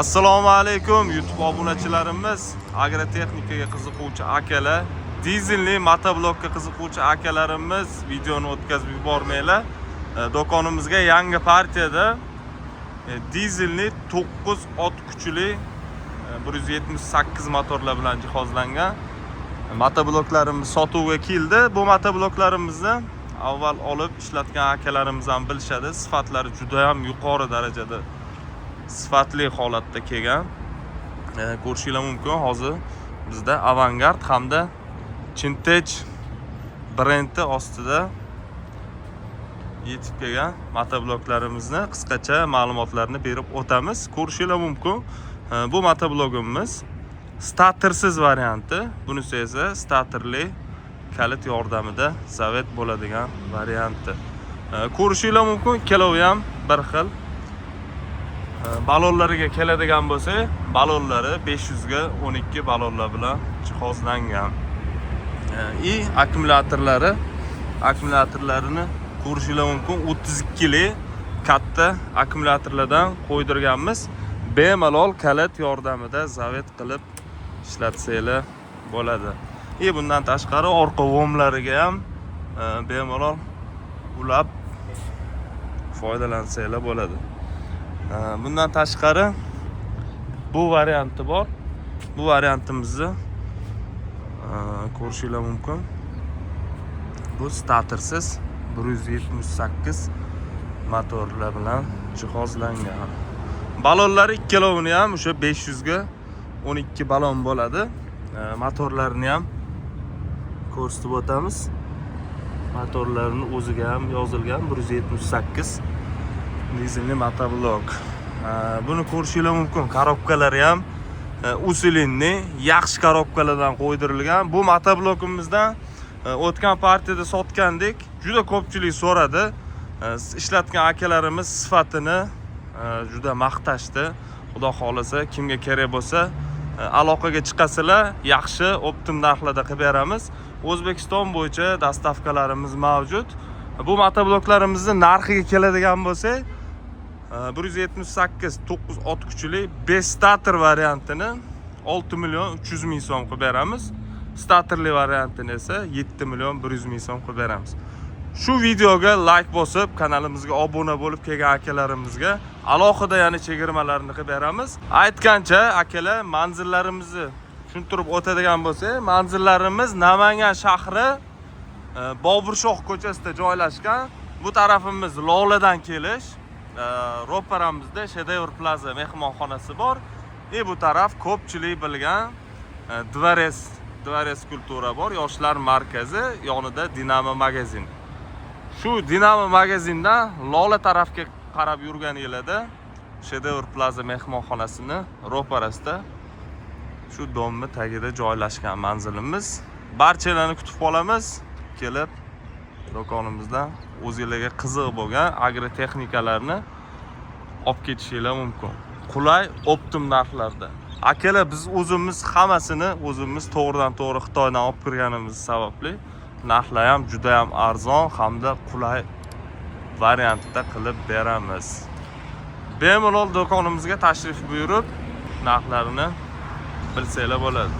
Assalomu alaykum YouTube obunachilarimiz, agrotexnikaga qiziquvchi akalar, dizelli motoblokka qiziquvchi akalarimiz videoni o'tkazib yubormanglar. Do'konimizga yangi partiyada dizelli 9 ot kuchli 178 motorlar bilan jihozlangan motobloklarimiz sotuvga keldi. Bu motobloklarimizni avval olib ishlatgan akalarimiz ham bilishadi. Sifatlari juda ham yuqori darajada sifatli holatda kelgan. Ko'rishingiz mumkin, hozir bizda Avangard hamda Chintage brendi ostida yetib kelgan motobloklarimizni qisqacha ma'lumotlarni berib o'tamiz. Ko'rishingiz mumkin, bu motoblogimiz statorsiz varianti, bunisi esa statorli kalit yordamida zavet bo'ladigan varianti. Ko'rishingiz mumkin, ikkovi ham bir xil. Balonlariga keladigan bo'lsa, balonlari 500 ga 12 balonlar bilan jihozlangan. Akkumulyatorlarini ko'rishingiz mumkin, 32 li katta akkumulyatorlardan qo'ydirganmiz. Bemalol kalit yordamida zavet qilib ishlatsanglar bo'ladi. Bundan tashqari orqa vomlariga ham bemalol ulab foydalansanglar bo'ladi. Bundan tashqari bu varianti bor. Bu variantimizni ko'rishingiz mumkin. Bu statorsiz 178 motorlar bilan jihozlangan. Balonlari ikkalovini ham o'sha 500 ga 12 balon bo'ladi. Motorlarini ham ko'rsatib o'tamiz. Motorlarini o'ziga ham yozilgan 178 dizelli motoblok. Buni ko'rishingiz mumkin. Korobkalari ham usilinni yaxshi korobkalardan qo'ydirilgan. Bu motoblokimizdan o'tgan partiyada sotgandik. Juda ko'pchilik so'radi. Ishlatgan akalarimiz sifatini juda maqtashdi. Xudo xolasa kimga kerak bo'lsa aloqaga chiqasizlar, yaxshi optim narxlarda qilib beramiz. O'zbekiston bo'yicha dastavkalarimiz mavjud. Bu motobloklarimizni narxiga keladigan bo'lsa, 178 9 ot kuchli 5 stator variantini 6 million 300 ming so'm qilib beramiz. Statorli variantini esa 7 million 100 ming so'm qilib beramiz. Shu videoga like bosib, kanalimizga obuna bo'lib kelgan akalarimizga alohida yana chegirmalarni qilib beramiz. Aytgancha akalar, manzillarimizni tushuntirib o'tadigan bo'lsa, manzillarimiz Namangan shahri Boburshoh ko'chasida joylashgan. Bu tarafimiz Loladan kelish. Ro'paramizda Shedevr Plaza mehmonxonasi bor. Bu taraf ko'pchilik bilgan Dvares kultura bor, yoshlar markazi, yonida Dinamo magazin. Shu Dinamo magazindan Lola tarafga qarab yurganingizda Shedevr Plaza mehmonxonasini ro'parasida shu domni tagida joylashgan manzilimiz. Barchalarni kutib qolamiz. Kelib do'konimizdan o'zingizlarga qiziq bo'lgan agrotexnikalarni olib ketishingiz mumkin. Qulay, optim narxlarda. Akalar, biz o'zimiz hammasini o'zimiz to'g'ridan to'g'ri Xitoydan olib kirganimiz sababli narxlar ham juda ham arzon hamda qulay variantda qilib beramiz. Bemalol do'konimizga tashrif buyurib, narxlarini bilsanglar bo'ladi.